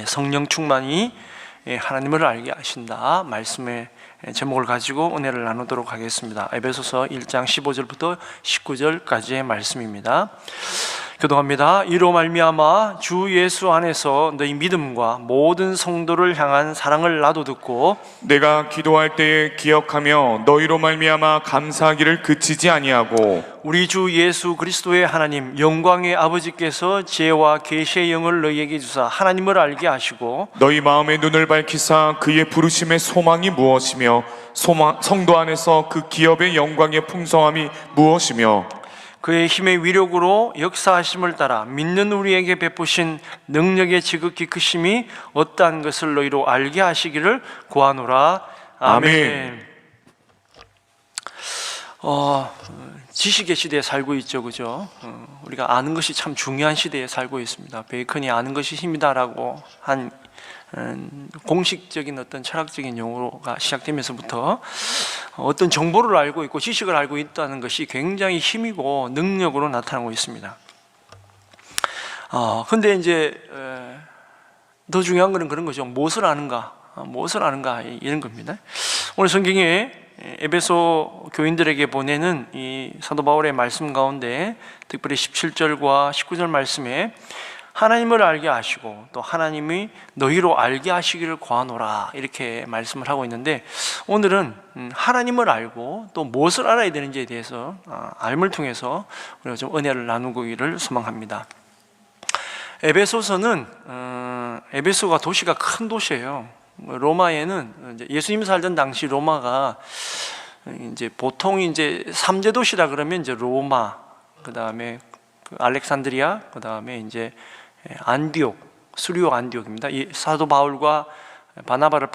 성령 충만이 하나님을 알게 하신다 말씀의 제목을 가지고 은혜를 나누도록 하겠습니다. 에베소서 1장 15절부터 19절까지의 말씀입니다. 교독합니다. 이로 말미암아 주 예수 안에서 너희 믿음과 모든 성도를 향한 사랑을 나도 듣고 내가 기도할 때에 기억하며 너희로 말미암아 감사하기를 그치지 아니하고 우리 주 예수 그리스도의 하나님 영광의 아버지께서 지혜와 계시의 영을 너희에게 주사 하나님을 알게 하시고 너희 마음의 눈을 밝히사 그의 부르심의 소망이 무엇이며 성도 안에서 그 기업의 영광의 풍성함이 무엇이며 그의 힘의 위력으로 역사하심을 따라 믿는 우리에게 베푸신 능력의 지극히 크심이 어떠한 것을 너희로 알게 하시기를 구하노라. 아멘. 지식의 시대에 살고 있죠, 그죠? 우리가 아는 것이 참 중요한 시대에 살고 있습니다. 베이컨이 아는 것이 힘이다라고 한 공식적인 어떤 철학적인 용어가 시작되면서부터 어떤 정보를 알고 있고 지식을 알고 있다는 것이 굉장히 힘이고 능력으로 나타나고 있습니다. 근데 이제 더 중요한 것은 그런 거죠. 무엇을 아는가? 무엇을 아는가? 이런 겁니다. 오늘 성경에 에베소 교인들에게 보내는 이 사도 바울의 말씀 가운데 특별히 17절과 19절 말씀에 하나님을 알게 하시고 또 하나님이 너희로 알게 하시기를 구하노라 이렇게 말씀을 하고 있는데, 오늘은 하나님을 알고 또 무엇을 알아야 되는지에 대해서 알을 통해서 우리가 좀 은혜를 나누기를 소망합니다. 에베소서는 에베소가 도시가 큰 도시예요. 로마에는 예수님 살던 당시 로마가 이제 보통 이제 3대 도시라 그러면 이제 로마, 그 다음에 알렉산드리아, 그 다음에 이제 안디옥, 수리오 안디옥입니다. 이 사도 바울과 바나바를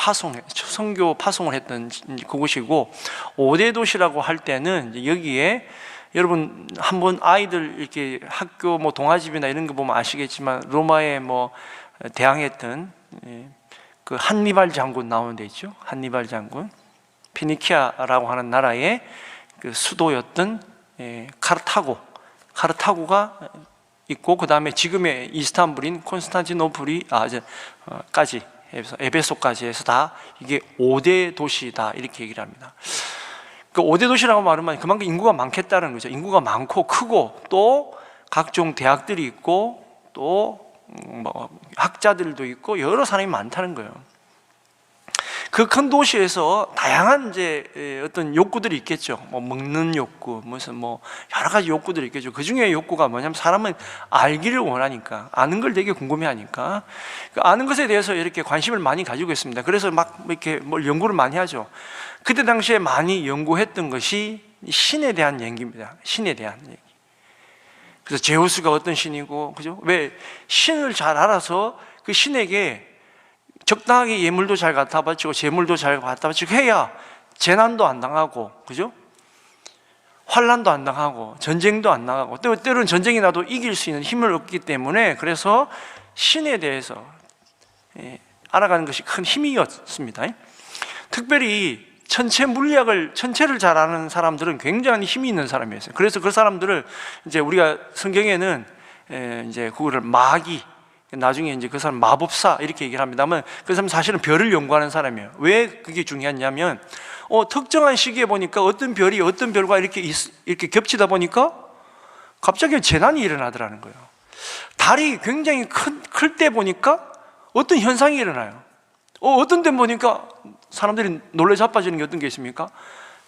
선교 파송을 했던 그곳이고, 5대 도시라고 할 때는 여기에 여러분 한번 아이들 이렇게 학교 뭐 동아집이나 이런 거 보면 아시겠지만 로마에 뭐 대항했던 그 한니발 장군 나오는 데 있죠. 한니발 장군, 피니키아라고 하는 나라의 그 수도였던 카르타고가 있고, 그 다음에 지금의 이스탄불인 콘스탄티노플이 까지 에베소까지 해서 다 이게 5대 도시다 이렇게 얘기를 합니다. 그 5대 도시라고 말하면 그만큼 인구가 많겠다는 거죠. 인구가 많고 크고 또 각종 대학들이 있고 또 뭐 학자들도 있고 여러 사람이 많다는 거예요. 그 큰 도시에서 다양한 이제 어떤 욕구들이 있겠죠. 뭐 먹는 욕구, 무슨 뭐 여러 가지 욕구들이 있겠죠. 그 중에 욕구가 뭐냐면 사람은 알기를 원하니까, 아는 걸 되게 궁금해하니까 그 아는 것에 대해서 이렇게 관심을 많이 가지고 있습니다. 그래서 막 이렇게 뭘 연구를 많이 하죠. 그때 당시에 많이 연구했던 것이 신에 대한 얘기입니다. 신에 대한 얘기. 그래서 제우스가 어떤 신이고, 그죠? 왜 신을 잘 알아서 그 신에게 적당하게 예물도 잘 갖다 바치고 재물도 잘 갖다 바치고 해야 재난도 안 당하고, 그죠? 환난도 안 당하고 전쟁도 안 나가고, 때로는 전쟁이 나도 이길 수 있는 힘을 얻기 때문에, 그래서 신에 대해서 알아가는 것이 큰 힘이었습니다. 특별히 천체를 잘 아는 사람들은 굉장히 힘이 있는 사람이었어요. 그래서 그 사람들을 이제 우리가 성경에는 이제 그거를 마귀, 나중에 이제 그 사람 마법사 이렇게 얘기를 합니다만, 그 사람 사실은 별을 연구하는 사람이에요. 왜 그게 중요하냐면 특정한 시기에 보니까 어떤 별이 어떤 별과 이렇게 겹치다 보니까 갑자기 재난이 일어나더라는 거예요. 달이 굉장히 클 때 보니까 어떤 현상이 일어나요. 어떤 데 보니까 사람들이 놀래 자빠지는 게 어떤 게 있습니까?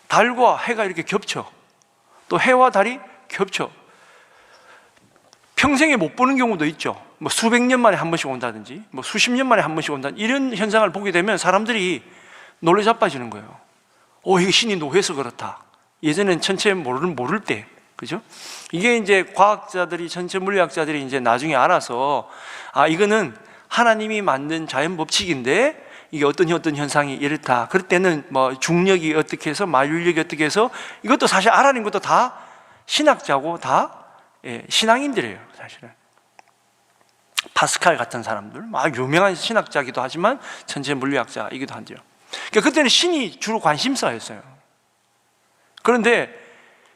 달과 해가 이렇게 겹쳐. 또 해와 달이 겹쳐. 평생에 못 보는 경우도 있죠. 뭐 수백 년 만에 한 번씩 온다든지, 뭐 수십 년 만에 한 번씩 온다든지, 이런 현상을 보게 되면 사람들이 놀래 자빠지는 거예요. 이게 신이 노해서 그렇다. 예전엔 천체 모를 때, 그죠? 이게 이제 과학자들이, 천체 물리학자들이 이제 나중에 알아서, 이거는 하나님이 만든 자연 법칙인데 이게 어떤 현상이 이렇다. 그럴 때는 뭐 중력이 어떻게 해서 만유력이 어떻게 해서, 이것도 사실 알아낸 것도 다 신학자고 다 신앙인들이에요. 사실은 파스칼 같은 사람들, 유명한 신학자이기도 하지만 천체 물리학자이기도 한데요. 그러니까 그때는 신이 주로 관심사였어요. 그런데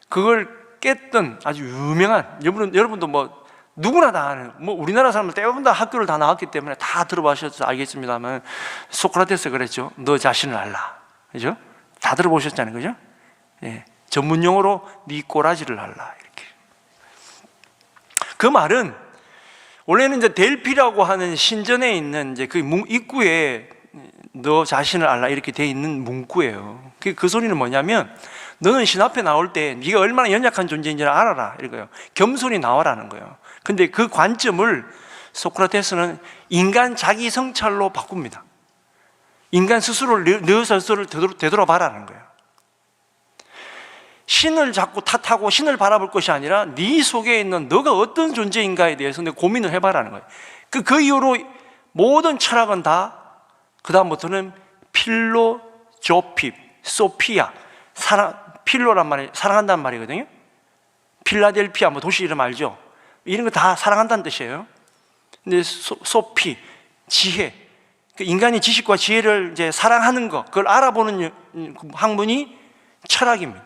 그걸 깼던 아주 유명한, 여러분도 뭐 누구나 다 아는, 뭐 우리나라 사람들 대부분 다 학교를 다 나왔기 때문에 다 들어보셔서 알겠습니다만, 소크라테스가 그랬죠. 너 자신을 알라. 그죠? 다 들어보셨잖아요. 그죠? 예. 전문 용어로 네 꼬라지를 알라. 이렇게. 그 말은 원래는 이제 델피라고 하는 신전에 있는 이제 그 입구에 너 자신을 알라 이렇게 돼 있는 문구예요. 그 소리는 뭐냐면, 너는 신 앞에 나올 때 네가 얼마나 연약한 존재인지를 알아라 이거예요. 겸손히 나와라는 거예요. 근데 그 관점을 소크라테스는 인간 자기 성찰로 바꿉니다. 인간 스스로를 너 스스로를 되돌아봐라는 거예요. 신을 자꾸 탓하고 신을 바라볼 것이 아니라 네 속에 있는 너가 어떤 존재인가에 대해서 내 고민을 해봐라는 거예요. 그 이후로 모든 철학은 다 그 다음부터는 필로조피, 소피아, 필로란 말이 사랑한다는 말이거든요. 필라델피아 뭐 도시 이름 알죠? 이런 거 다 사랑한다는 뜻이에요. 근데 소피, 지혜, 인간이 지식과 지혜를 이제 사랑하는 것, 그걸 알아보는 학문이 철학입니다.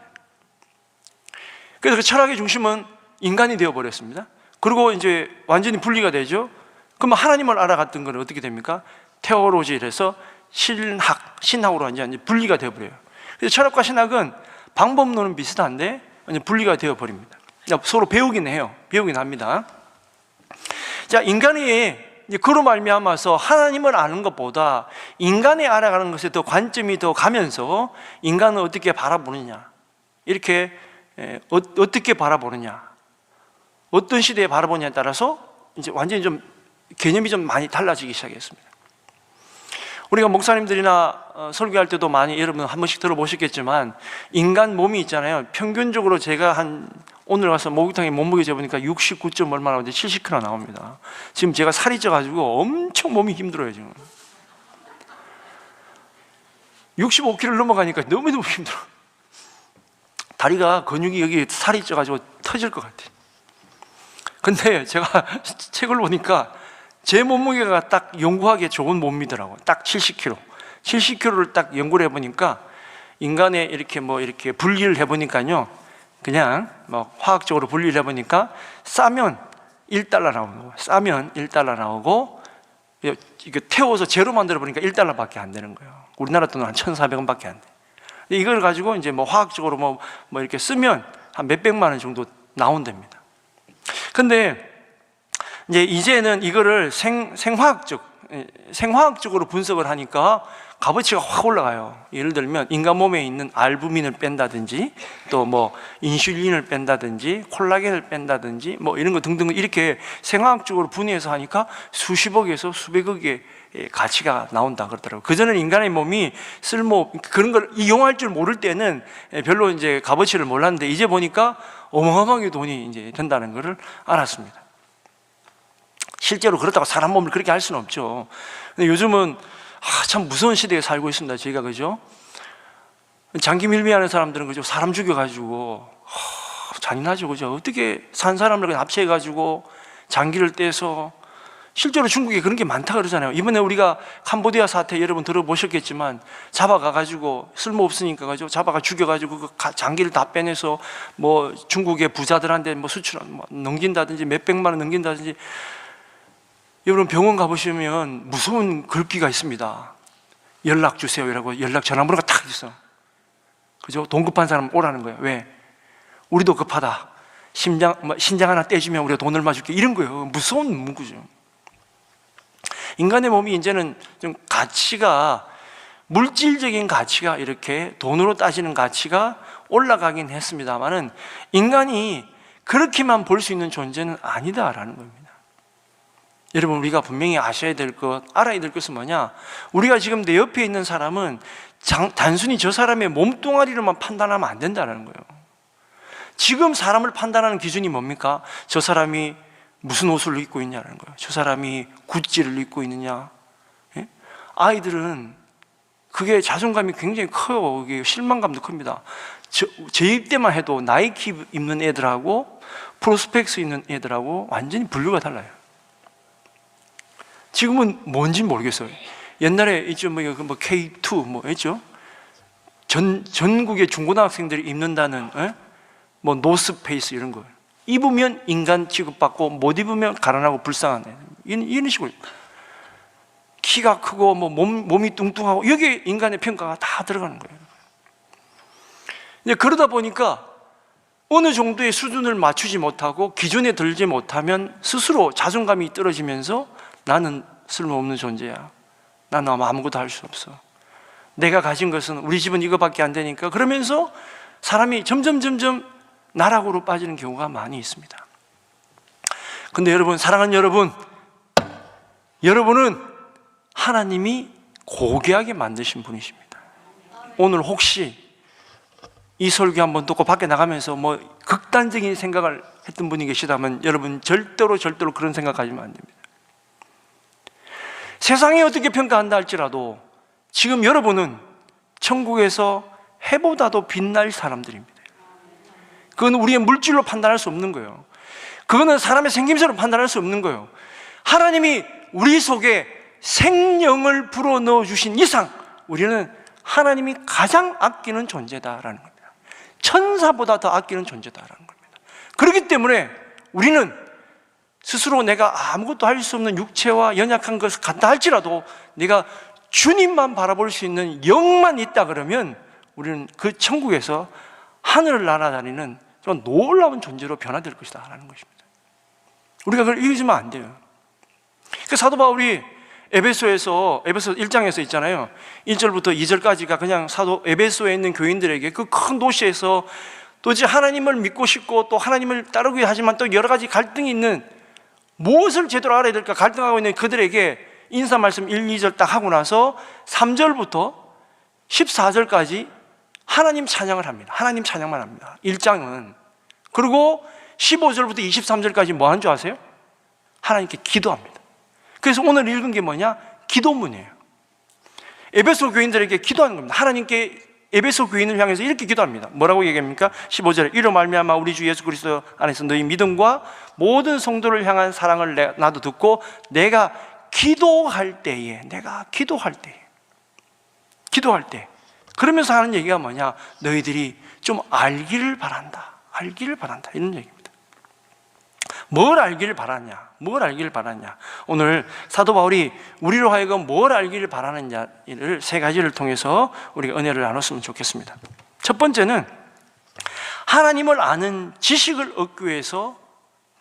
그래서 그 철학의 중심은 인간이 되어버렸습니다. 그리고 이제 완전히 분리가 되죠. 그러면 하나님을 알아갔던 건 어떻게 됩니까? 테오로지에서 신학으로 완전히 분리가 되어버려요. 그래서 철학과 신학은 방법론은 비슷한데 분리가 되어버립니다. 서로 배우긴 해요. 배우긴 합니다. 자, 인간이 그로 말미암아서 하나님을 아는 것보다 인간이 알아가는 것에 더 관점이 더 가면서 인간을 어떻게 바라보느냐, 이렇게 어떻게 바라보느냐, 어떤 시대에 바라보느냐에 따라서 이제 완전히 좀 개념이 좀 많이 달라지기 시작했습니다. 우리가 목사님들이나 설교할 때도 많이 여러분 한 번씩 들어보셨겠지만, 인간 몸이 있잖아요. 평균적으로 제가 오늘 와서 목욕탕에 몸무게 재보니까 69점 얼마 나오는데 70kg 나옵니다. 지금 제가 살이 쪄가지고 엄청 몸이 힘들어요. 지금 65kg를 넘어가니까 너무너무 힘들어. 다리가 근육이 여기 살이 쪄가지고 터질 것 같아. 근데 제가 책을 보니까 제 몸무게가 딱 연구하기에 좋은 몸이더라고요. 딱 70kg. 70kg를 딱 연구를 해보니까 인간의 이렇게 분리를 해보니까요, 그냥 화학적으로 분리를 해보니까 싸면 $1 나오고, 싸면 $1 나오고, 이거 태워서 제로 만들어 보니까 $1밖에 안 되는 거예요. 우리나라 돈은 한 1,400원밖에 안 돼. 이걸 가지고 이제 화학적으로 이렇게 쓰면 한 몇백만 원 정도 나온답니다. 근데 이제는 이거를 생화학적으로 분석을 하니까 값어치가 확 올라가요. 예를 들면 인간 몸에 있는 알부민을 뺀다든지, 또 인슐린을 뺀다든지, 콜라겐을 뺀다든지, 이런 거 등등, 이렇게 생화학적으로 분해해서 하니까 수십억에서 수백억의 가치가 나온다 그러더라고요. 그전에는 인간의 몸이 그런 걸 이용할 줄 모를 때는 별로 이제 값어치를 몰랐는데, 이제 보니까 어마어마하게 돈이 이제 된다는 것을 알았습니다. 실제로 그렇다고 사람 몸을 그렇게 할 수는 없죠. 근데 요즘은 참 무서운 시대에 살고 있습니다. 저희가, 그죠? 장기 밀매하는 사람들은, 그죠? 사람 죽여가지고 잔인하죠, 그죠? 어떻게 산 사람을 그냥 합체해가지고 장기를 떼서, 실제로 중국에 그런 게 많다 그러잖아요. 이번에 우리가 캄보디아 사태 여러분 들어보셨겠지만, 잡아가가지고 쓸모없으니까, 그죠? 잡아가 죽여가지고 그 장기를 다 빼내서 중국의 부자들한테 수출 넘긴다든지 몇백만 원 넘긴다든지. 여러분 병원 가보시면 무서운 글귀가 있습니다. 연락 주세요 이라고 연락 전화번호가 딱 있어. 그죠? 돈 급한 사람 오라는 거예요. 왜? 우리도 급하다. 신장 하나 떼주면 우리가 돈 얼마 줄게. 이런 거예요. 무서운 문구죠. 인간의 몸이 이제는 좀 가치가, 물질적인 가치가, 이렇게 돈으로 따지는 가치가 올라가긴 했습니다만은 인간이 그렇게만 볼 수 있는 존재는 아니다라는 겁니다. 여러분, 우리가 분명히 아셔야 될 것, 알아야 될 것은 뭐냐? 우리가 지금 내 옆에 있는 사람은 단순히 저 사람의 몸뚱아리로만 판단하면 안 된다는 거예요. 지금 사람을 판단하는 기준이 뭡니까? 저 사람이 무슨 옷을 입고 있냐는 거예요. 저 사람이 구찌를 입고 있느냐. 예? 아이들은 그게 자존감이 굉장히 커요. 그게 실망감도 큽니다. 제 입 때만 해도 나이키 입는 애들하고 프로스펙스 입는 애들하고 완전히 분류가 달라요. 지금은 뭔지 모르겠어요. 옛날에 있죠, K2 있죠. 전국의 중고등학생들이 입는다는 노스페이스 이런 거. 입으면 인간 취급받고 못 입으면 가난하고 불쌍한 애. 이런 식으로 키가 크고 뭐 몸이 뚱뚱하고 여기에 인간의 평가가 다 들어가는 거예요. 그러다 보니까 어느 정도의 수준을 맞추지 못하고 기준에 들지 못하면 스스로 자존감이 떨어지면서 나는 쓸모없는 존재야. 나는 아무것도 할 수 없어. 내가 가진 것은 우리 집은 이거밖에 안 되니까 그러면서 사람이 점점 나락으로 빠지는 경우가 많이 있습니다. 근데 여러분, 사랑하는 여러분, 여러분은 하나님이 고귀하게 만드신 분이십니다. 오늘 혹시 이 설교 한번 듣고 밖에 나가면서 뭐 극단적인 생각을 했던 분이 계시다면 여러분 절대로 그런 생각하시면 안 됩니다. 세상이 어떻게 평가한다 할지라도 지금 여러분은 천국에서 해보다도 빛날 사람들입니다. 그건 우리의 물질로 판단할 수 없는 거예요. 그거는 사람의 생김새로 판단할 수 없는 거예요. 하나님이 우리 속에 생명을 불어넣어 주신 이상 우리는 하나님이 가장 아끼는 존재다라는 겁니다. 천사보다 더 아끼는 존재다라는 겁니다. 그렇기 때문에 우리는 스스로 내가 아무것도 할 수 없는 육체와 연약한 것을 갖다 할지라도 내가 주님만 바라볼 수 있는 영만 있다 그러면 우리는 그 천국에서 하늘을 날아다니는 좀 놀라운 존재로 변화될 것이다 라는 것입니다. 우리가 그걸 잊으면 안 돼요. 그 사도 바울이 에베소 1장에서 있잖아요. 1절부터 2절까지가 그냥 사도 에베소에 있는 교인들에게 그 큰 도시에서 도대체 하나님을 믿고 싶고 또 하나님을 따르기 하지만 또 여러 가지 갈등이 있는, 무엇을 제대로 알아야 될까 갈등하고 있는 그들에게 인사 말씀 1, 2절 딱 하고 나서 3절부터 14절까지 하나님 찬양을 합니다. 하나님 찬양만 합니다. 1장은. 그리고 15절부터 23절까지 뭐 하는 줄 아세요? 하나님께 기도합니다. 그래서 오늘 읽은 게 뭐냐? 기도문이에요. 에베소 교인들에게 기도하는 겁니다. 하나님께 에베소 교인을 향해서 이렇게 기도합니다. 뭐라고 얘기합니까? 15절에 이로 말미암아 우리 주 예수 그리스도 안에서 너희 믿음과 모든 성도를 향한 사랑을 나도 듣고 내가 기도할 때에 그러면서 하는 얘기가 뭐냐? 너희들이 좀 알기를 바란다 이런 얘기입니다. 뭘 알기를 바라냐? 오늘 사도 바울이 우리로 하여금 뭘 알기를 바라느냐를 세 가지를 통해서 우리가 은혜를 나눴으면 좋겠습니다. 첫 번째는 하나님을 아는 지식을 얻기 위해서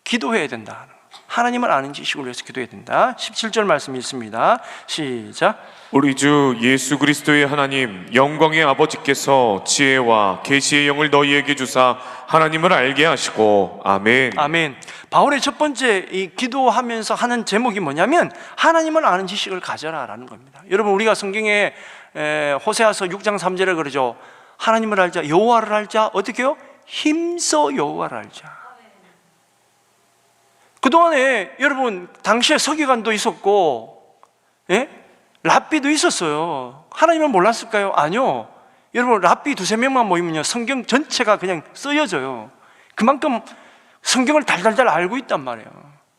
기도해야 된다. 하나님을 아는 지식을 위해서 기도해야 된다. 17절 말씀 읽습니다. 시작. 우리 주 예수 그리스도의 하나님 영광의 아버지께서 지혜와 계시의 영을 너희에게 주사 하나님을 알게 하시고. 아멘. 아멘. 바울의 첫 번째 이 기도하면서 하는 제목이 뭐냐면 하나님을 아는 지식을 가져라라는 겁니다. 여러분, 우리가 성경에 호세아서 6장 3절에 그러죠. 하나님을 알자, 여호와를 알자. 어떻게요? 힘써 여호와를 알자. 그동안에 여러분 당시에 서기관도 있었고 랍비도 있었어요. 하나님을 몰랐을까요? 아니요. 여러분 랍비 두세 명만 모이면요 성경 전체가 그냥 쓰여져요. 그만큼 성경을 달달달 알고 있단 말이에요.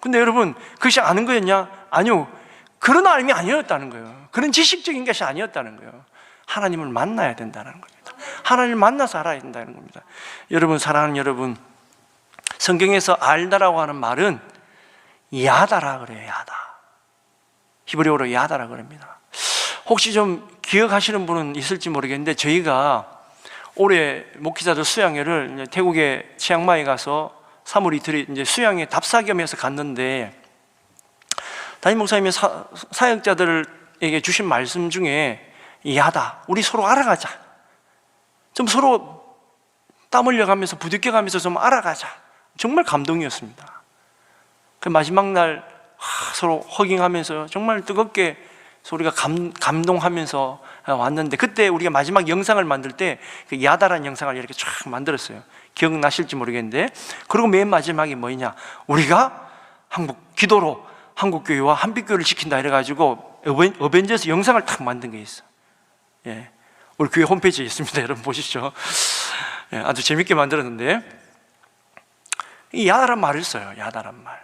근데 여러분 그것이 아는 거였냐? 아니요. 그런 알미 아니었다는 거예요. 그런 지식적인 것이 아니었다는 거예요. 하나님을 만나야 된다는 겁니다. 하나님을 만나서 알아야 된다는 겁니다. 여러분, 사랑하는 여러분, 성경에서 알다라고 하는 말은 야다라 그래요. 야다. 히브리어로 야다라 그럽니다. 혹시 좀 기억하시는 분은 있을지 모르겠는데 저희가 올해 목회자들 수양회를 태국의 치앙마이에 가서 3월 이틀에 이제 수양회 답사 겸해서 갔는데 담임 목사님이 사역자들에게 주신 말씀 중에 야다, 우리 서로 알아가자. 좀 서로 땀 흘려가면서 부딪혀가면서 좀 알아가자. 정말 감동이었습니다. 그 마지막 날 서로 허깅하면서 정말 뜨겁게 우리가 감동하면서 왔는데 그때 우리가 마지막 영상을 만들 때 그 야다라는 영상을 이렇게 쫙 만들었어요. 기억나실지 모르겠는데, 그리고 맨 마지막이 뭐냐? 우리가 기도로 한국교회와 한빛교회를 지킨다 이래가지고 어벤져스 영상을 탁 만든 게 있어. 예, 우리 교회 홈페이지에 있습니다. 여러분 보시죠. 예, 아주 재밌게 만들었는데 이 야다란 말을 써요. 야다란 말.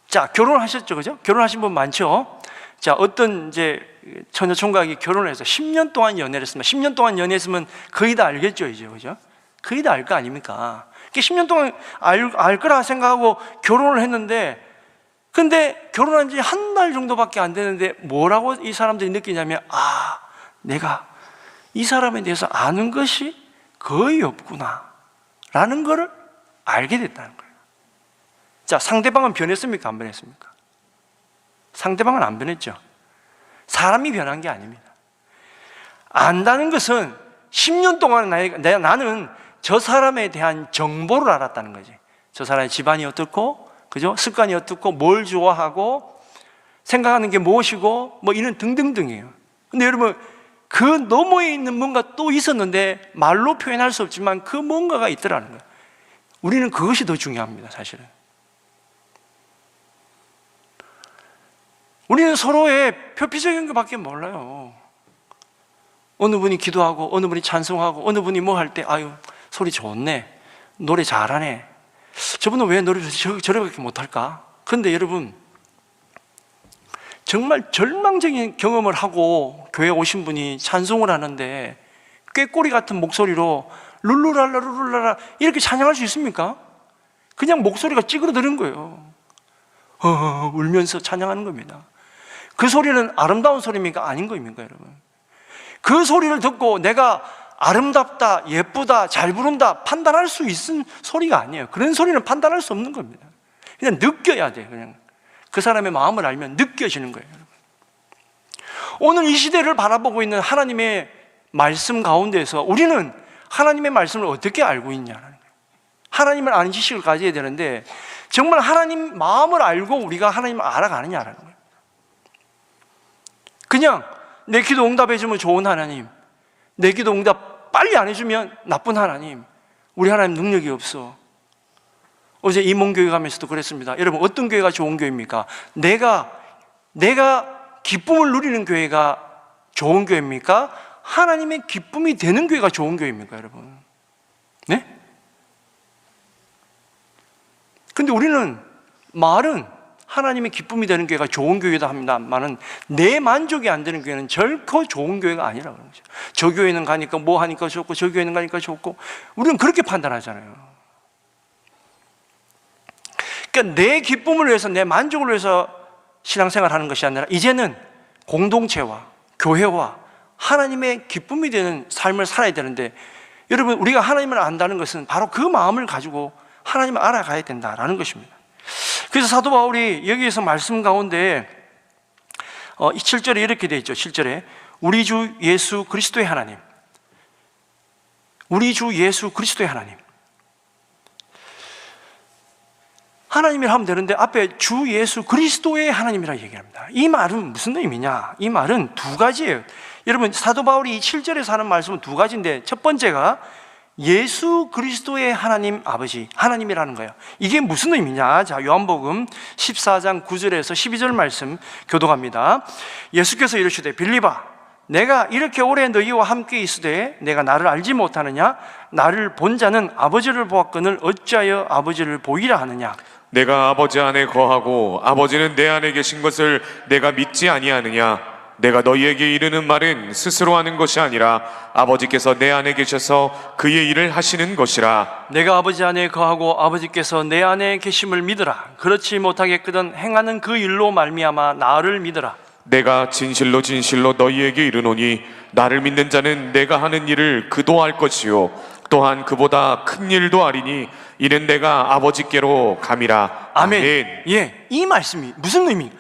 자, 결혼하셨죠, 그죠? 결혼하신 분 많죠? 자, 어떤 이제 처녀 총각이 결혼해서 10년 동안 연애를 했습니다. 10년 동안 연애했으면 거의 다 알겠죠, 이제, 그죠? 거의 다 알 거 아닙니까? 이렇게 10년 동안 알 거라 생각하고 결혼을 했는데, 근데 결혼한 지 한 달 정도밖에 안 되는데 뭐라고 이 사람들이 느끼냐면, 내가 이 사람에 대해서 아는 것이 거의 없구나 라는 것을 알게 됐다는 거예요. 자, 상대방은 변했습니까? 안 변했습니까? 상대방은 안 변했죠. 사람이 변한 게 아닙니다. 안다는 것은 10년 동안 나는 저 사람에 대한 정보를 알았다는 거지. 저 사람의 집안이 어떻고, 그죠? 습관이 어떻고, 뭘 좋아하고, 생각하는 게 무엇이고, 뭐 이런 등등등이에요. 근데 여러분, 그 너머에 있는 뭔가 또 있었는데 말로 표현할 수 없지만 그 뭔가가 있더라는 거예요. 우리는 그것이 더 중요합니다, 사실은. 우리는 서로의 표피적인 것밖에 몰라요. 어느 분이 기도하고, 어느 분이 찬송하고, 어느 분이 뭐 할 때, 아유, 소리 좋네, 노래 잘하네, 저분은 왜 노래 저렇게 못할까? 그런데 여러분, 정말 절망적인 경험을 하고 교회 오신 분이 찬송을 하는데 꾀꼬리 같은 목소리로 룰루랄라 룰루랄라 이렇게 찬양할 수 있습니까? 그냥 목소리가 찌그러드는 거예요. 울면서 찬양하는 겁니다. 그 소리는 아름다운 소리입니까? 아닌 겁니까, 여러분? 그 소리를 듣고 내가 아름답다, 예쁘다, 잘 부른다 판단할 수 있는 소리가 아니에요. 그런 소리는 판단할 수 없는 겁니다. 그냥 느껴야 돼요. 그냥 그 사람의 마음을 알면 느껴지는 거예요, 여러분. 오늘 이 시대를 바라보고 있는 하나님의 말씀 가운데서 우리는 하나님의 말씀을 어떻게 알고 있냐는 거예요. 하나님을 아는 지식을 가져야 되는데 정말 하나님 마음을 알고 우리가 하나님을 알아가느냐라는 거예요. 그냥 내 기도 응답해주면 좋은 하나님, 내 기도 응답 빨리 안 해주면 나쁜 하나님, 우리 하나님 능력이 없어. 어제 이몽교회 가면서도 그랬습니다. 여러분, 어떤 교회가 좋은 교회입니까? 내가 기쁨을 누리는 교회가 좋은 교회입니까? 하나님의 기쁨이 되는 교회가 좋은 교회입니까, 여러분? 네? 근데 우리는 말은 하나님의 기쁨이 되는 교회가 좋은 교회다 합니다만은 내 만족이 안 되는 교회는 결코 좋은 교회가 아니라고 그러는 거죠. 저 교회는 가니까 뭐 하니까 좋고, 저 교회는 가니까 좋고, 우리는 그렇게 판단하잖아요. 그러니까 내 기쁨을 위해서, 내 만족을 위해서 신앙생활을 하는 것이 아니라 이제는 공동체와 교회와 하나님의 기쁨이 되는 삶을 살아야 되는데, 여러분, 우리가 하나님을 안다는 것은 바로 그 마음을 가지고 하나님을 알아가야 된다라는 것입니다. 그래서 사도 바울이 여기에서 말씀 가운데 7절에 이렇게 되어 있죠. 7절에 우리 주 예수 그리스도의 하나님, 우리 주 예수 그리스도의 하나님, 하나님이라 하면 되는데 앞에 주 예수 그리스도의 하나님이라 얘기합니다. 이 말은 무슨 의미냐? 이 말은 두 가지예요. 여러분, 사도 바울이 7절에서 하는 말씀은 두 가지인데, 첫 번째가 예수 그리스도의 하나님 아버지, 하나님이라는 거예요. 이게 무슨 의미냐? 자, 요한복음 14장 9절에서 12절 말씀 교독합니다. 예수께서 이르시되 빌립아, 내가 이렇게 오래 너희와 함께 있으되 내가 나를 알지 못하느냐? 나를 본 자는 아버지를 보았거늘 어찌하여 아버지를 보이라 하느냐? 내가 아버지 안에 거하고 아버지는 내 안에 계신 것을 내가 믿지 아니하느냐? 내가 너희에게 이르는 말은 스스로 하는 것이 아니라 아버지께서 내 안에 계셔서 그의 일을 하시는 것이라. 내가 아버지 안에 거하고 아버지께서 내 안에 계심을 믿으라. 그렇지 못하겠거든 행하는 그 일로 말미암아 나를 믿으라. 내가 진실로 진실로 너희에게 이르노니 나를 믿는 자는 내가 하는 일을 그도 할 것이요 또한 그보다 큰 일도 하리니 이는 내가 아버지께로 감이라. 아멘. 아멘. 예, 이 말씀이 무슨 의미?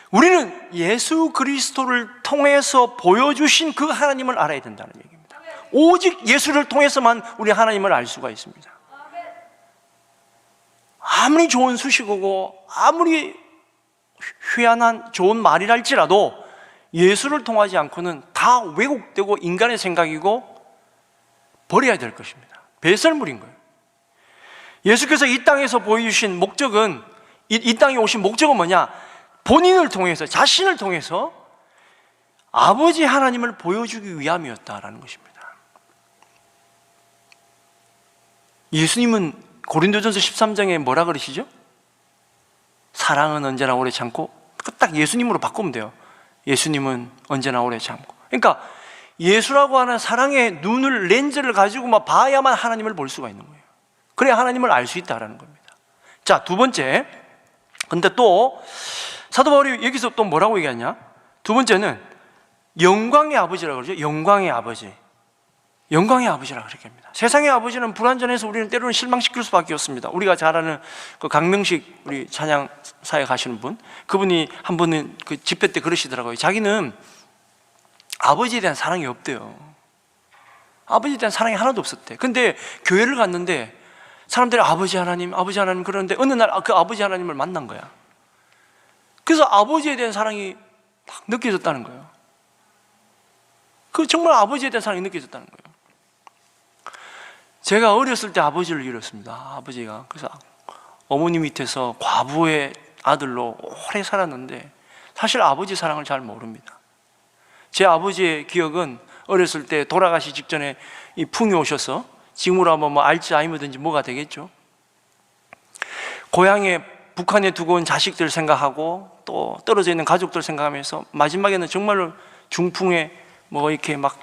우리는 예수 그리스도를 통해서 보여주신 그 하나님을 알아야 된다는 얘기입니다. 오직 예수를 통해서만 우리 하나님을 알 수가 있습니다. 아무리 좋은 수식어고 아무리 희한한 좋은 말이랄지라도 예수를 통하지 않고는 다 왜곡되고 인간의 생각이고 버려야 될 것입니다. 배설물인 거예요. 예수께서 이 땅에서 보여주신 목적은, 이 땅에 오신 목적은 뭐냐? 본인을 통해서, 자신을 통해서 아버지 하나님을 보여주기 위함이었다라는 것입니다. 예수님은 고린도전서 13장에 뭐라 그러시죠? 사랑은 언제나 오래 참고, 딱 예수님으로 바꾸면 돼요. 예수님은 언제나 오래 참고. 그러니까 예수라고 하는 사랑의 눈을, 렌즈를 가지고 막 봐야만 하나님을 볼 수가 있는 거예요. 그래야 하나님을 알 수 있다라는 겁니다. 자, 두 번째. 근데 또 사도 바울이 여기서 또 뭐라고 얘기하냐? 두 번째는 영광의 아버지라고 그러죠. 영광의 아버지. 영광의 아버지라고 그렇게 합니다. 세상의 아버지는 불완전해서 우리는 때로는 실망시킬 수밖에 없습니다. 우리가 잘 아는 그 강명식 우리 찬양사에 가시는 분, 그분이 한 번은 그 집회 때 그러시더라고요. 자기는 아버지에 대한 사랑이 없대요. 아버지에 대한 사랑이 하나도 없었대. 근데 교회를 갔는데 사람들이 아버지 하나님 그러는데 어느 날 그 아버지 하나님을 만난 거야. 그래서 아버지에 대한 사랑이 딱 느껴졌다는 거예요. 그 정말 아버지에 대한 사랑이 느껴졌다는 거예요. 제가 어렸을 때 아버지를 잃었습니다. 아버지가. 그래서 어머니 밑에서 과부의 아들로 오래 살았는데 사실 아버지 사랑을 잘 모릅니다. 제 아버지의 기억은 어렸을 때 돌아가시 직전에 이 풍이 오셔서, 지금으로 하면 뭐 알츠하이머든지 뭐가 되겠죠. 고향에 북한에 두고 온 자식들 생각하고 또 떨어져 있는 가족들 생각하면서 마지막에는 정말로 중풍에 뭐 이렇게 막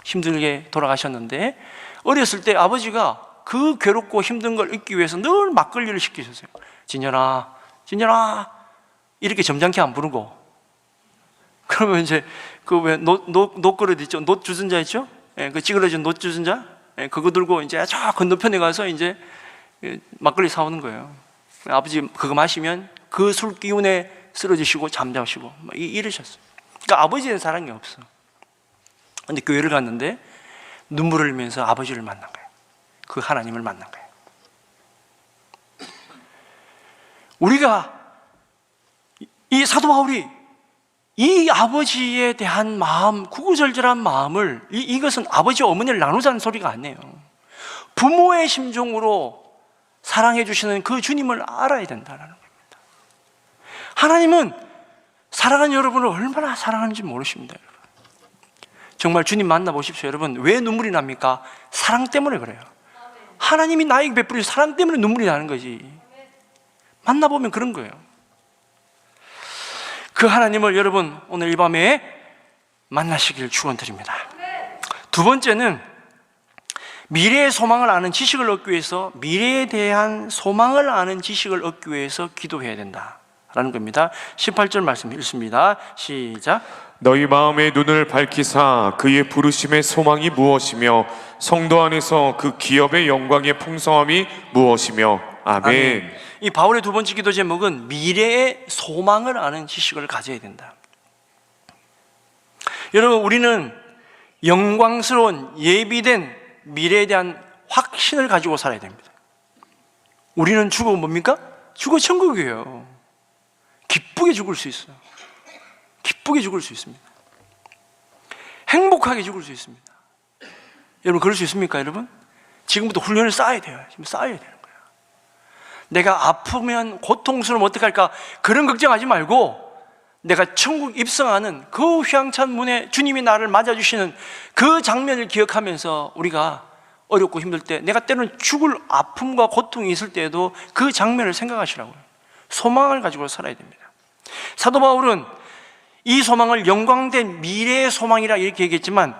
힘들게 돌아가셨는데, 어렸을 때 아버지가 그 괴롭고 힘든 걸 잊기 위해서 늘 막걸리를 시키셨어요. 진현아, 진현아 이렇게 점잖게 안 부르고, 그러면 이제 그 왜 노 그릇 있죠? 노 주전자 있죠? 예, 그 찌그러진 노 주전자, 예, 그거 들고 이제 저 건너편에 가서 이제 막걸리 사오는 거예요. 아버지 그거 마시면 그 술 기운에 쓰러지시고 잠자시고 이러셨어요. 그러니까 아버지에 대한 사랑이 없어. 근데 교회를 갔는데 눈물을 흘리면서 아버지를 만난 거예요. 그 하나님을 만난 거예요. 우리가 이 사도 바울이 이 아버지에 대한 마음, 구구절절한 마음을, 이것은 아버지 어머니를 나누자는 소리가 아니에요. 부모의 심정으로 사랑해 주시는 그 주님을 알아야 된다는 겁니다. 하나님은 사랑하는 여러분을 얼마나 사랑하는지 모르십니다. 여러분, 정말 주님 만나보십시오. 여러분, 왜 눈물이 납니까? 사랑 때문에 그래요. 하나님이 나에게 베푸신 사랑 때문에 눈물이 나는 거지. 만나보면 그런 거예요. 그 하나님을 여러분 오늘 이 밤에 만나시길 축원드립니다. 두 번째는 미래의 소망을 아는 지식을 얻기 위해서, 미래에 대한 소망을 아는 지식을 얻기 위해서 기도해야 된다라는 겁니다. 18절 말씀 읽습니다. 시작. 너희 마음의 눈을 밝히사 그의 부르심의 소망이 무엇이며 성도 안에서 그 기업의 영광의 풍성함이 무엇이며. 아멘. 아멘. 이 바울의 두 번째 기도 제목은 미래의 소망을 아는 지식을 가져야 된다. 여러분, 우리는 영광스러운 예비된 미래에 대한 확신을 가지고 살아야 됩니다. 우리는 죽어 뭡니까? 죽어 천국이에요. 기쁘게 죽을 수 있어요. 기쁘게 죽을 수 있습니다. 행복하게 죽을 수 있습니다. 여러분, 그럴 수 있습니까, 여러분? 지금부터 훈련을 쌓아야 돼요. 지금 쌓아야 되는 거예요. 내가 아프면 고통스러우면 어떡할까? 그런 걱정하지 말고 내가 천국 입성하는 그 휘황찬 문에 주님이 나를 맞아주시는 그 장면을 기억하면서 우리가 어렵고 힘들 때, 내가 때로는 죽을 아픔과 고통이 있을 때에도 그 장면을 생각하시라고요. 소망을 가지고 살아야 됩니다. 사도 바울은 이 소망을 영광된 미래의 소망이라 이렇게 얘기했지만,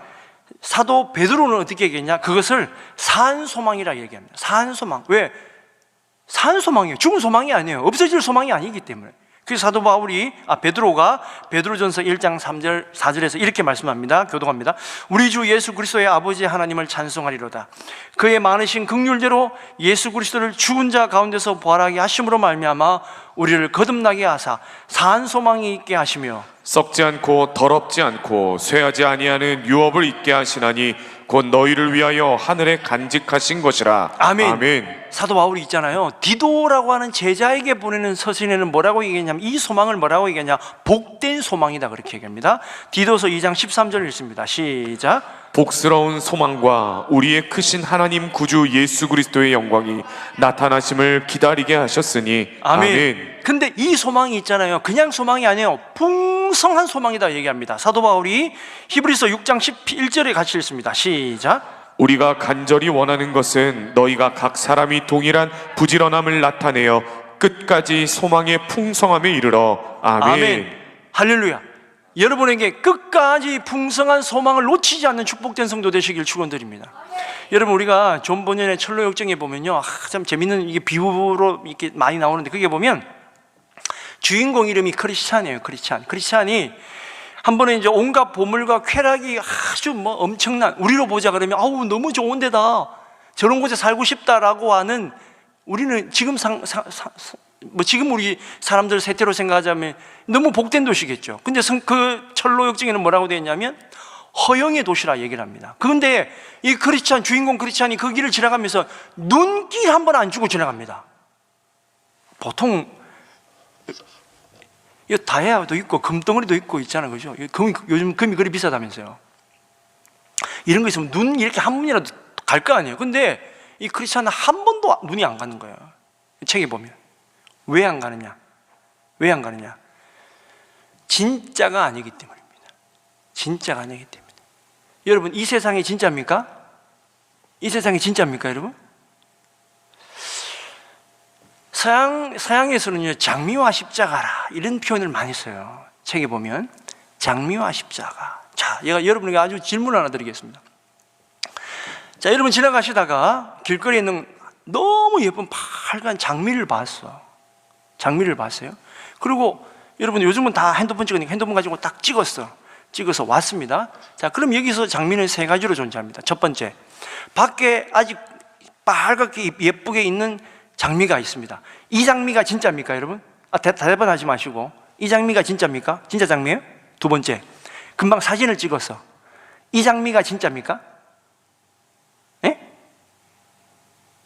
사도 베드로는 어떻게 얘기했냐? 그것을 산 소망이라 얘기합니다. 산 소망. 왜? 산 소망이에요. 죽은 소망이 아니에요. 없어질 소망이 아니기 때문에. 그래서 사도 바울이 베드로가 베드로전서 1장 3절 4절에서 이렇게 말씀합니다. 교독합니다. 우리 주 예수 그리스도의 아버지 하나님을 찬송하리로다. 그의 많으신 긍휼대로 예수 그리스도를 죽은 자 가운데서 부활하게 하심으로 말미암아 우리를 거듭나게 하사 산 소망이 있게 하시며 썩지 않고 더럽지 않고 쇠하지 아니하는 유업을 있게 하시나니 곧 너희를 위하여 하늘에 간직하신 것이라. 아멘. 아멘. 사도 바울이 있잖아요. 디도라고 하는 제자에게 보내는 서신에는 뭐라고 얘기했냐면, 이 소망을 뭐라고 얘기하냐? 복된 소망이다, 그렇게 얘기합니다. 디도서 2장 13절 읽습니다. 시작. 복스러운 소망과 우리의 크신 하나님 구주 예수 그리스도의 영광이 나타나심을 기다리게 하셨으니. 아멘. 아멘. 근데 이 소망이 있잖아요. 그냥 소망이 아니에요. 풍성한 소망이다 얘기합니다. 사도 바울이 히브리서 6장 11절에 같이 읽습니다. 시작. 우리가 간절히 원하는 것은 너희가 각 사람이 동일한 부지런함을 나타내어 끝까지 소망의 풍성함에 이르러. 아멘. 아멘. 할렐루야. 여러분에게 끝까지 풍성한 소망을 놓치지 않는 축복된 성도 되시길 축원드립니다. 여러분, 우리가 존 버년의 철로 역정에 보면요, 참 재밌는 이게 비유로 이렇게 많이 나오는데, 그게 보면 주인공 이름이 크리스찬이에요. 크리스찬이 한 번에 이제 온갖 보물과 쾌락이 아주 뭐 엄청난, 우리로 보자 그러면 아우 너무 좋은 데다, 저런 곳에 살고 싶다라고 하는, 우리는 지금 지금 우리 사람들 세태로 생각하자면 너무 복된 도시겠죠. 근데 그 철로 역정에는 뭐라고 되어 있냐면 허영의 도시라 얘기를 합니다. 그런데 이 주인공 크리스찬이 그 길을 지나가면서 눈길 한 번 안 주고 지나갑니다. 보통 이 다이아도 있고 금덩어리도 있고 있잖아요, 그죠? 요즘 금이 그리 비싸다면서요. 이런 거 있으면 눈 이렇게 한 번이라도 갈 거 아니에요. 근데 이 크리스찬은 한 번도 눈이 안 가는 거예요. 책에 보면. 왜 안 가느냐? 진짜가 아니기 때문입니다. 진짜가 아니기 때문에. 여러분, 이 세상이 진짜입니까? 이 세상이 진짜입니까, 여러분? 서양에서는요, 장미와 십자가라 이런 표현을 많이 써요. 책에 보면 장미와 십자가. 자, 여러분에게 아주 질문 하나 드리겠습니다. 자, 여러분 지나가시다가 길거리에 있는 너무 예쁜 빨간 장미를 봤어요. 그리고 여러분 요즘은 다 핸드폰 찍으니까 핸드폰 가지고 딱 찍어서 왔습니다. 자, 그럼 여기서 장미는 세 가지로 존재합니다. 첫 번째, 밖에 아직 빨갛게 예쁘게 있는 장미가 있습니다. 이 장미가 진짜입니까, 여러분? 대답하지 마시고, 이 장미가 진짜입니까? 진짜 장미예요? 두 번째, 금방 사진을 찍었어. 이 장미가 진짜입니까? 예?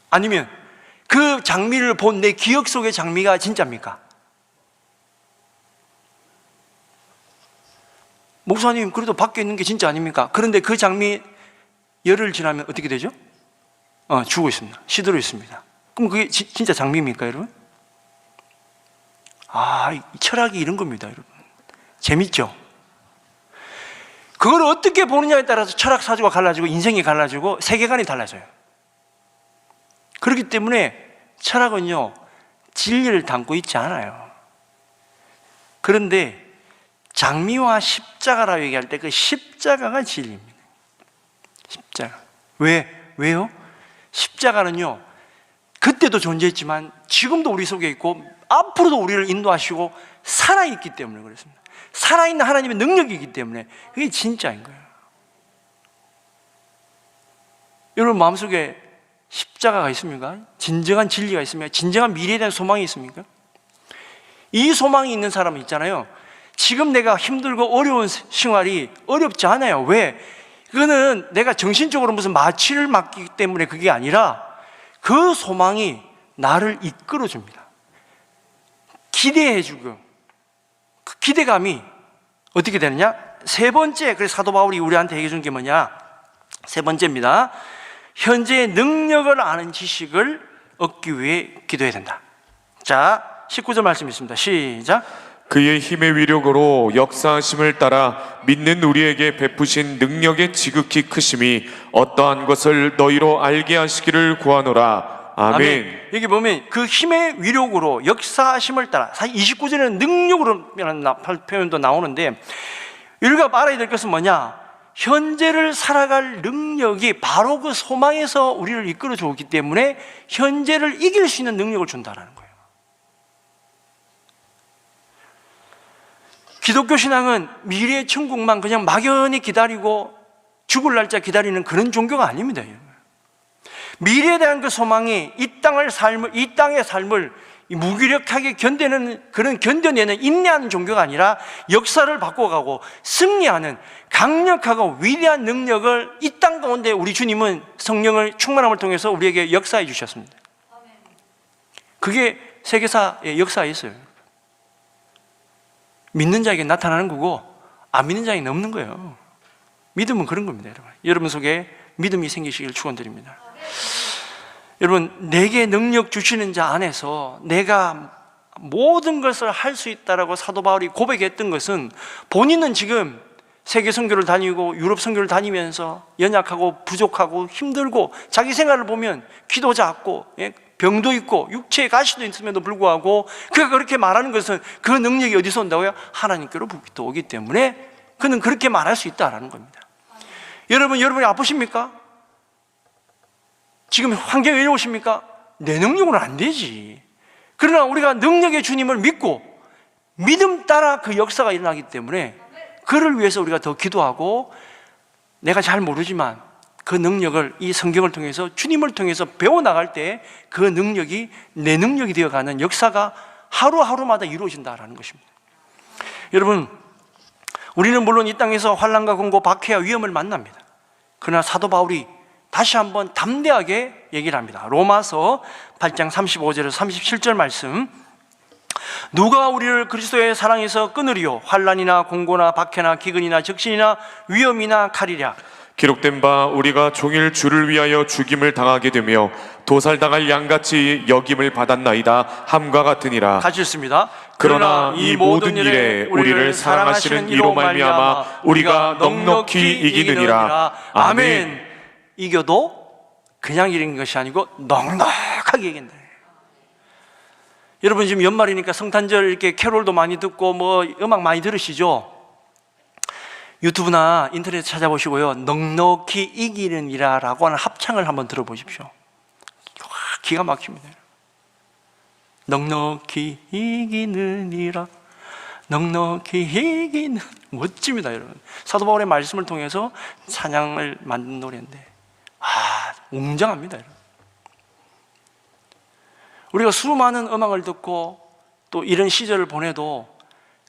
아니면 그 장미를 본 내 기억 속의 장미가 진짜입니까? 목사님, 그래도 밖에 있는 게 진짜 아닙니까? 그런데 그 장미 열흘 지나면 어떻게 되죠? 죽어 있습니다. 시들어 있습니다. 그럼 그게 진짜 장미입니까, 여러분? 이 철학이 이런 겁니다, 여러분. 재밌죠? 그걸 어떻게 보느냐에 따라서 철학 사주가 갈라지고 인생이 갈라지고 세계관이 달라져요. 그렇기 때문에 철학은요, 진리를 담고 있지 않아요. 그런데 장미와 십자가라고 얘기할 때 그 십자가가 진리입니다. 십자가. 왜요? 십자가는요, 그때도 존재했지만 지금도 우리 속에 있고 앞으로도 우리를 인도하시고 살아있기 때문에 그렇습니다. 살아있는 하나님의 능력이기 때문에 그게 진짜인 거예요. 여러분 마음속에 십자가가 있습니까? 진정한 진리가 있습니까? 진정한 미래에 대한 소망이 있습니까? 이 소망이 있는 사람은 있잖아요, 지금 내가 힘들고 어려운 생활이 어렵지 않아요. 왜? 그거는 내가 정신적으로 무슨 마취를 맞기 때문에 그게 아니라 그 소망이 나를 이끌어줍니다. 기대해주고, 그 기대감이 어떻게 되느냐? 세 번째, 그래서 사도 바울이 우리한테 얘기해 준 게 뭐냐? 세 번째입니다. 현재의 능력을 아는 지식을 얻기 위해 기도해야 된다. 자, 19절 말씀 있습니다. 시작. 그의 힘의 위력으로 역사하심을 따라 믿는 우리에게 베푸신 능력의 지극히 크심이 어떠한 것을 너희로 알게 하시기를 구하노라. 아멘. 여기 보면 그 힘의 위력으로 역사하심을 따라, 사실 29절에는 능력으로 표현도 나오는데, 우리가 알아야 될 것은 뭐냐? 현재를 살아갈 능력이 바로 그 소망에서 우리를 이끌어 주었기 때문에 현재를 이길 수 있는 능력을 준다는 거예요. 기독교 신앙은 미래의 천국만 그냥 막연히 기다리고 죽을 날짜 기다리는 그런 종교가 아닙니다. 미래에 대한 그 소망이 이 땅의 삶을 무기력하게 견뎌내는 인내하는 종교가 아니라 역사를 바꿔가고 승리하는 강력하고 위대한 능력을 이 땅 가운데 우리 주님은 성령을 충만함을 통해서 우리에게 역사해 주셨습니다. 그게 세계사의 역사에 있어요. 믿는 자에게 나타나는 거고 안 믿는 자에게 없는 거예요. 믿음은 그런 겁니다, 여러분. 여러분 속에 믿음이 생기시길 축원드립니다. 여러분, 내게 능력 주시는 자 안에서 내가 모든 것을 할 수 있다라고 사도 바울이 고백했던 것은, 본인은 지금 세계 선교를 다니고 유럽 선교를 다니면서 연약하고 부족하고 힘들고 자기 생활을 보면 키도 작고 병도 있고 육체에 가시도 있음에도 불구하고 그가 그렇게 말하는 것은 그 능력이 어디서 온다고요? 하나님께로부터 오기 때문에 그는 그렇게 말할 수 있다라는 겁니다. 여러분이 아프십니까? 지금 환경이 어려우십니까? 내 능력으로는 안 되지. 그러나 우리가 능력의 주님을 믿고 믿음 따라 그 역사가 일어나기 때문에 그를 위해서 우리가 더 기도하고, 내가 잘 모르지만 그 능력을 이 성경을 통해서 주님을 통해서 배워나갈 때 그 능력이 내 능력이 되어가는 역사가 하루하루마다 이루어진다는 것입니다. 여러분, 우리는 물론 이 땅에서 환난과 공고, 박해와 위험을 만납니다. 그러나 사도 바울이 다시 한번 담대하게 얘기를 합니다. 로마서 8장 35절에서 37절 말씀, 누가 우리를 그리스도의 사랑에서 끊으리요? 환난이나 공고나 박해나 기근이나 적신이나 위험이나 칼이랴. 기록된 바 우리가 종일 주를 위하여 죽임을 당하게 되며 도살당할 양같이 여김을 받았나이다 함과 같으니라. 같이 읽습니다. 그러나 이 모든 일에 우리를 사랑하시는 이로 말미암아 우리가 넉넉히 이기느니라. 아멘. 이겨도 그냥 이기는 것이 아니고 넉넉하게 이긴다. 여러분, 지금 연말이니까 성탄절 이렇게 캐롤도 많이 듣고 뭐 음악 많이 들으시죠? 유튜브나 인터넷 찾아보시고요, 넉넉히 이기느니라 라고 하는 합창을 한번 들어보십시오. 기가 막힙니다. 넉넉히 이기느니라, 넉넉히 이기는, 멋집니다. 여러분, 사도 바울의 말씀을 통해서 찬양을 만든 노래인데 웅장합니다. 여러분, 우리가 수많은 음악을 듣고 또 이런 시절을 보내도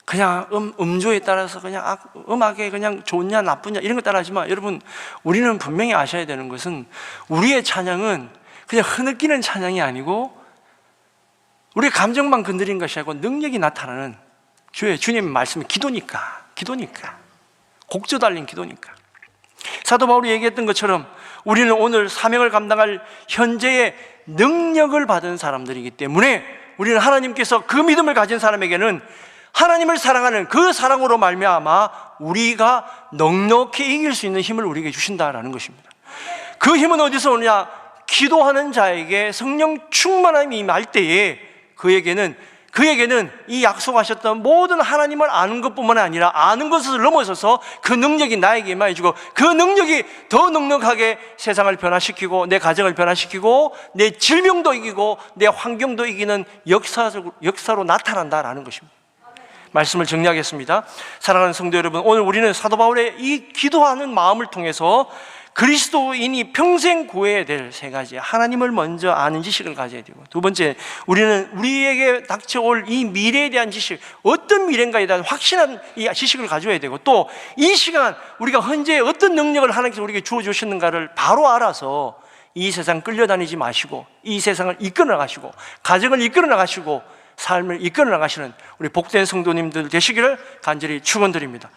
그냥 음조에 따라서 그냥 음악에 그냥 좋냐 나쁘냐 이런 거 따라하지만, 여러분, 우리는 분명히 아셔야 되는 것은 우리의 찬양은 그냥 흐느끼는 찬양이 아니고 우리의 감정만 건드린 것이 아니고 능력이 나타나는 주님의 말씀이 기도니까 곡조 달린 기도니까. 사도 바울이 얘기했던 것처럼 우리는 오늘 사명을 감당할 현재의 능력을 받은 사람들이기 때문에 우리는 하나님께서 그 믿음을 가진 사람에게는 하나님을 사랑하는 그 사랑으로 말미암아 우리가 넉넉히 이길 수 있는 힘을 우리에게 주신다라는 것입니다. 그 힘은 어디서 오느냐? 기도하는 자에게 성령 충만함이 임할 때에 그에게는 이 약속하셨던 모든 하나님을 아는 것뿐만 아니라 아는 것을 넘어서서 그 능력이 나에게 임해주고, 그 능력이 더 넉넉하게 세상을 변화시키고 내 가정을 변화시키고 내 질병도 이기고 내 환경도 이기는 역사로 나타난다라는 것입니다. 말씀을 정리하겠습니다. 사랑하는 성도 여러분, 오늘 우리는 사도 바울의 이 기도하는 마음을 통해서 그리스도인이 평생 구해야 될 세 가지, 하나님을 먼저 아는 지식을 가져야 되고, 두 번째, 우리는 우리에게 닥쳐올 이 미래에 대한 지식, 어떤 미래인가에 대한 확실한 이 지식을 가져야 되고, 또 이 시간 우리가 현재 어떤 능력을 하나님께서 우리에게 주어 주셨는가를 바로 알아서 이 세상 끌려다니지 마시고 이 세상을 이끌어 나가시고 가정을 이끌어 나가시고 삶을 이끌어 나가시는 우리 복된 성도님들 되시기를 간절히 축원드립니다.